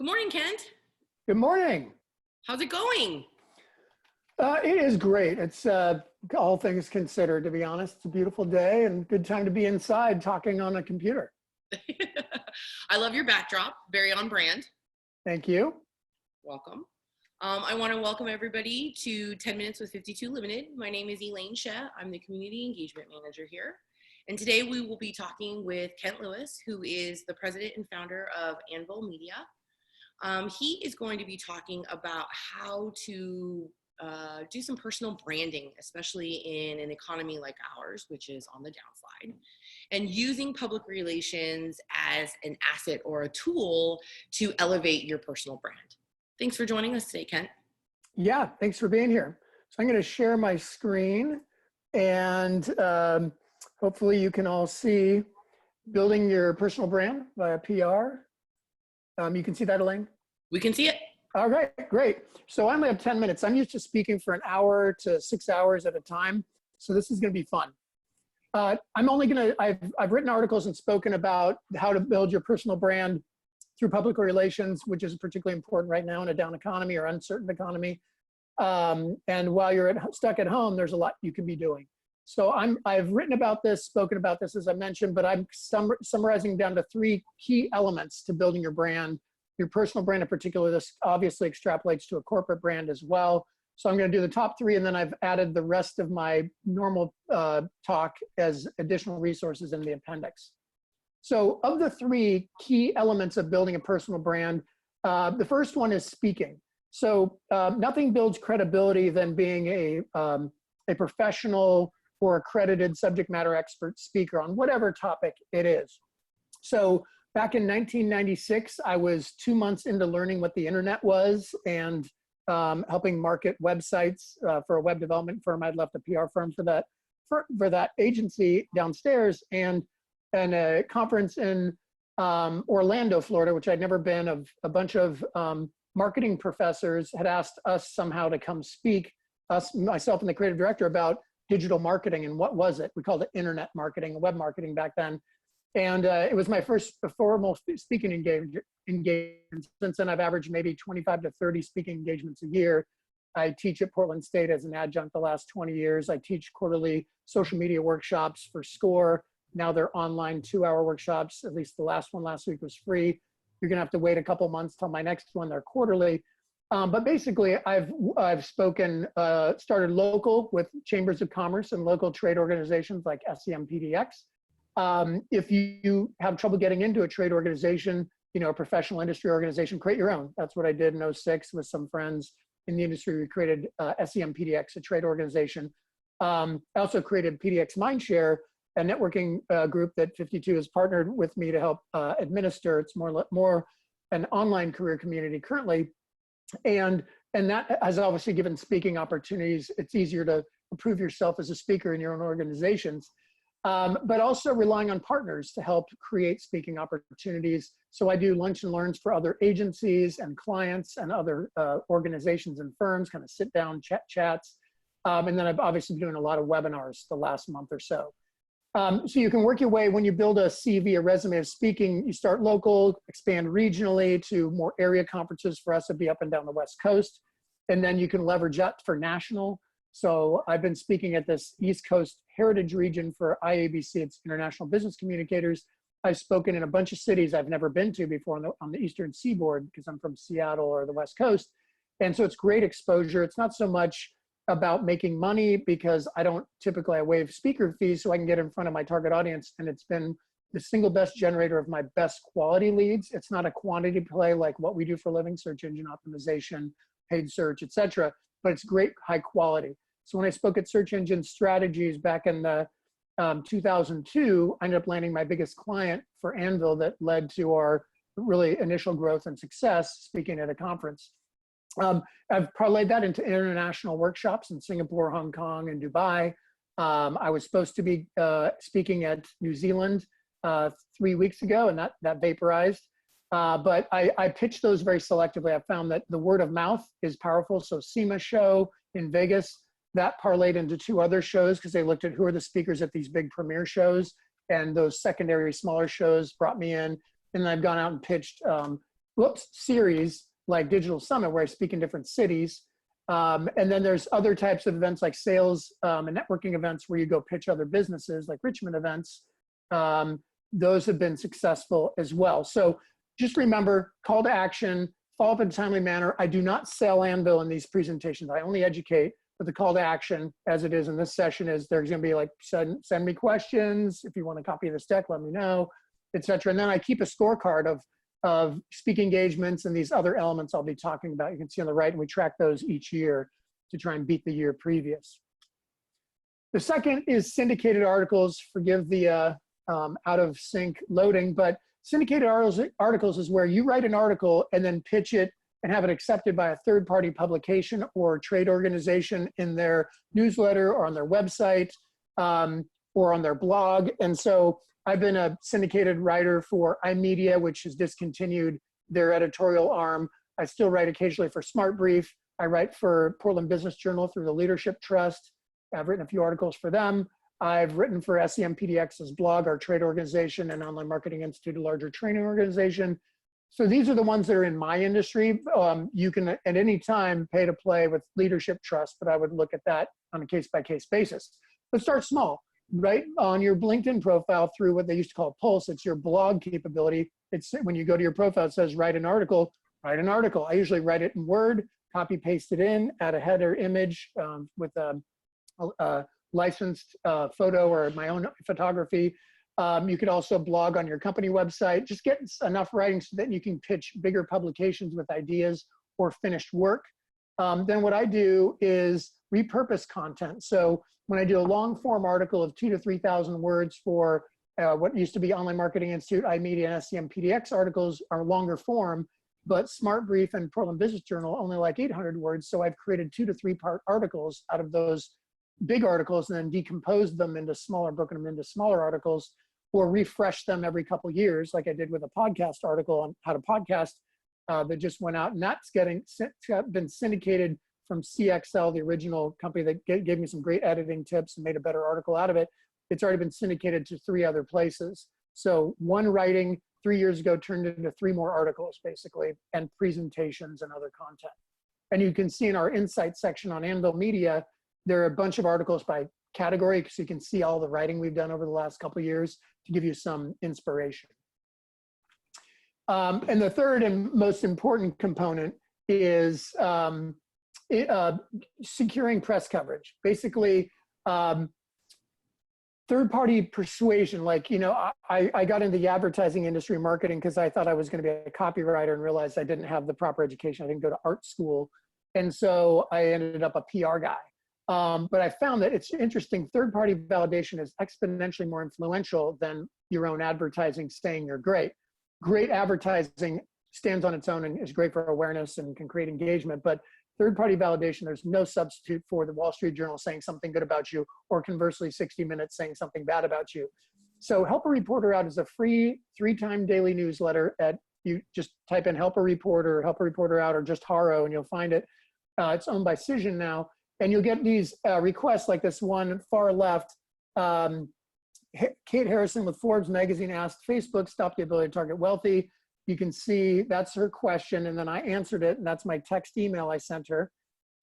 Good morning, Kent. Good morning. How's it going? It is great. It's all things considered, to be honest. It's a beautiful day and good time to be inside talking on a computer. I love your backdrop, very on brand. Thank you. Welcome. I want to welcome everybody to 10 Minutes with 52 Limited. My name is Elaine Sheh. I'm the Community Engagement Manager here. And today we will be talking with Kent Lewis, who is the president and founder of Anvil Media. He is going to be talking about how to do some personal branding, especially in an economy like ours, which is on the downslide, and using public relations as an asset or a tool to elevate your personal brand. Thanks for joining us today, Kent. Yeah, thanks for being here. So I'm going to share my screen and hopefully you can all see building your personal brand via PR. You can see that, Elaine? We can see it. All right, great. So I only have 10 minutes. I'm used to speaking for an hour to 6 hours at a time. So this is going to be fun. I've written articles and spoken about how to build your personal brand through public relations, which is particularly important right now in a down economy or uncertain economy. And while you're stuck at home, there's a lot you can be doing. So I've written about this, spoken about this, as I mentioned, but I'm summarizing down to 3 key elements to building your brand. Your personal brand in particular. This obviously extrapolates to a corporate brand as well. So I'm going to do the top 3, and then I've added the rest of my normal talk as additional resources in the appendix. So of the 3 key elements of building a personal brand, the first one is speaking. So nothing builds credibility than being a professional or accredited subject matter expert speaker on whatever topic it is. So back in 1996, I was 2 months into learning what the internet was and helping market websites for a web development firm. I'd left a PR firm for that agency downstairs, and a conference in Orlando, Florida, which I'd never been, of a bunch of marketing professors had asked us somehow to come speak, myself and the creative director, about digital marketing and what was it. We called it internet marketing, web marketing back then. And it was my first formal speaking engagement. Since then, I've averaged maybe 25 to 30 speaking engagements a year. I teach at Portland State as an adjunct the last 20 years. I teach quarterly social media workshops for SCORE. Now they're online 2-hour workshops. At least the last one last week was free. You're gonna have to wait a couple months till my next one. They're quarterly. But basically, I've spoken, started local with chambers of commerce and local trade organizations like SEMPDX. If you have trouble getting into a trade organization, a professional industry organization, create your own. That's what I did in 06 with some friends in the industry. We created SEMPDX, a trade organization. I also created PDX Mindshare, a networking group that 52 has partnered with me to help administer. It's more an online career community currently. And that has obviously given speaking opportunities. It's easier to prove yourself as a speaker in your own organizations. But also relying on partners to help create speaking opportunities. So I do lunch and learns for other agencies and clients and other organizations and firms, kind of sit down chats. And then I've obviously been doing a lot of webinars the last month or so. So you can work your way when you build a CV, a resume of speaking. You start local, expand regionally to more area conferences. For us, it'd be up and down the West Coast. And then you can leverage that for national. So I've been speaking at this East Coast Heritage region for IABC, it's International Business Communicators. I've spoken in a bunch of cities I've never been to before on the Eastern Seaboard because I'm from Seattle or the West Coast. And so it's great exposure. It's not so much about making money because I waive speaker fees so I can get in front of my target audience. And it's been the single best generator of my best quality leads. It's not a quantity play like what we do for a living, search engine optimization, paid search, et cetera, but it's great high quality. So when I spoke at Search Engine Strategies back in 2002, I ended up landing my biggest client for Anvil that led to our really initial growth and success speaking at a conference. I've parlayed that into international workshops in Singapore, Hong Kong, and Dubai. I was supposed to be speaking at New Zealand 3 weeks ago, and that vaporized. But I pitched those very selectively. I found that the word of mouth is powerful. So SEMA show in Vegas, that parlayed into 2 other shows because they looked at who are the speakers at these big premier shows, and those secondary smaller shows brought me in. And I've gone out and pitched series like Digital Summit, where I speak in different cities. And then there's other types of events like sales and networking events where you go pitch other businesses, like Richmond events. Those have been successful as well. So just remember, call to action, follow up in a timely manner. I do not sell Anvil in these presentations. I only educate, but the call to action, as it is in this session, is there's going to be like, send me questions. If you want a copy of this deck, let me know, et cetera. And then I keep a scorecard of speaking engagements and these other elements I'll be talking about. You can see on the right, and we track those each year to try and beat the year previous. The second is syndicated articles. Forgive the out of sync loading, but syndicated articles is where you write an article and then pitch it and have it accepted by a third-party publication or trade organization in their newsletter or on their website or on their blog. And so I've been a syndicated writer for iMedia, which has discontinued their editorial arm. I still write occasionally for Smart Brief. I write for Portland Business Journal through the Leadership Trust. I've written a few articles for them. I've written for SEMPDX's blog, our trade organization, and Online Marketing Institute, a larger training organization. So these are the ones that are in my industry. You can, at any time, pay to play with Leadership Trust, but I would look at that on a case-by-case basis. But start small. Right on your LinkedIn profile through what they used to call Pulse, it's your blog capability. It's when you go to your profile, it says write an article, write an article. I usually write it in Word, copy paste it in, add a header image with a licensed photo or my own photography. You could also blog on your company website. Just get enough writing so that you can pitch bigger publications with ideas or finished work. Then what I do is repurpose content. So when I do a long form article of 2,000 to 3,000 words for what used to be Online Marketing Institute, iMedia, and SEMPDX articles are longer form, but Smart Brief and Portland Business Journal only like 800 words. So I've created 2 to 3 part articles out of those big articles and then decomposed them into smaller, broken them into smaller articles, or refresh them every couple of years, like I did with a podcast article on how to podcast that just went out. And that's been syndicated from CXL, the original company that gave me some great editing tips and made a better article out of it. It's already been syndicated to 3 other places. So one writing 3 years ago turned into 3 more articles, basically, and presentations and other content. And you can see in our insight section on Anvil Media, there are a bunch of articles by category, so you can see all the writing we've done over the last couple of years to give you some inspiration. And the third and most important component is securing press coverage. Basically, third-party persuasion. Like, you know, I got into the advertising industry marketing because I thought I was going to be a copywriter and realized I didn't have the proper education. I didn't go to art school. And so I ended up a PR guy. But I found that it's interesting. Third-party validation is exponentially more influential than your own advertising saying you're great. Great advertising stands on its own and is great for awareness and can create engagement. But third-party validation, there's no substitute for the Wall Street Journal saying something good about you, or conversely, 60 Minutes saying something bad about you. So Help a Reporter Out is a free 3-time daily newsletter. You just type in Help a Reporter Out, or just Haro, and you'll find it. It's owned by Cision now. And you'll get these requests like this one far left. Kate Harrison with Forbes magazine asked Facebook stop the ability to target wealthy. You can see that's her question, and then I answered it, and that's my text email I sent her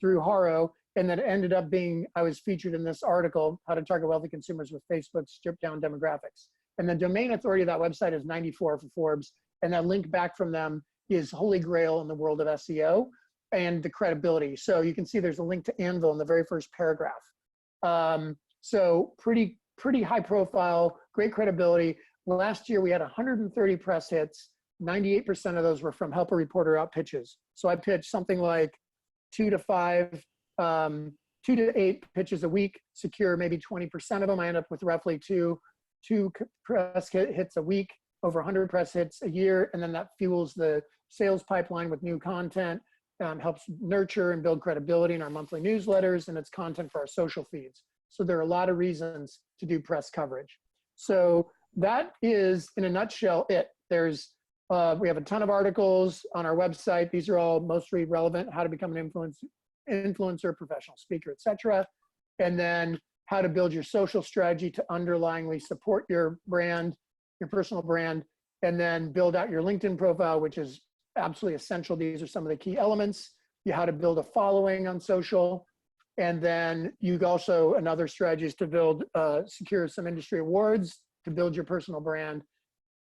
through Haro, and then it ended up being, I was featured in this article, How to Target Wealthy Consumers with Facebook's Stripped Down Demographics. And the domain authority of that website is 94 for Forbes, and that link back from them is holy grail in the world of SEO and the credibility. So you can see there's a link to Anvil in the very first paragraph. So pretty high profile, great credibility. Last year we had 130 press hits. 98% of those were from Help a Reporter Out pitches. So I pitched something like 2 to 8 pitches a week, secure maybe 20% of them. I end up with roughly two press hits a week, over 100 press hits a year. And then that fuels the sales pipeline with new content, helps nurture and build credibility in our monthly newsletters, and it's content for our social feeds. So there are a lot of reasons to do press coverage. So that is, in a nutshell, it. We have a ton of articles on our website. These are all mostly relevant: how to become an influencer, professional speaker, etc. And then how to build your social strategy to underlyingly support your brand, your personal brand, and then build out your LinkedIn profile, which is absolutely essential. These are some of the key elements. How to build a following on social. And then you also, another strategy is to build, secure some industry awards to build your personal brand.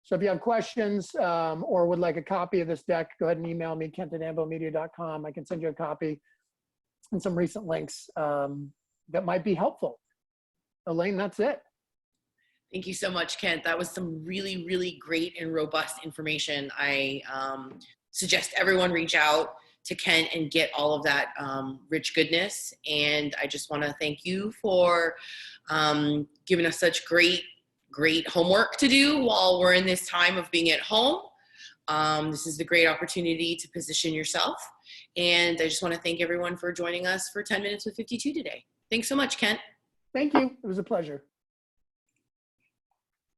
So if you have questions or would like a copy of this deck, go ahead and email me, kent@ambomedia.com. I can send you a copy and some recent links that might be helpful. Elaine, that's it. Thank you so much, Kent. That was some really, really great and robust information. I suggest everyone reach out to Kent and get all of that rich goodness. And I just want to thank you for giving us such great homework to do while we're in this time of being at home. This is a great opportunity to position yourself. And I just want to thank everyone for joining us for 10 Minutes with 52 today. Thanks so much, Kent. Thank you. It was a pleasure.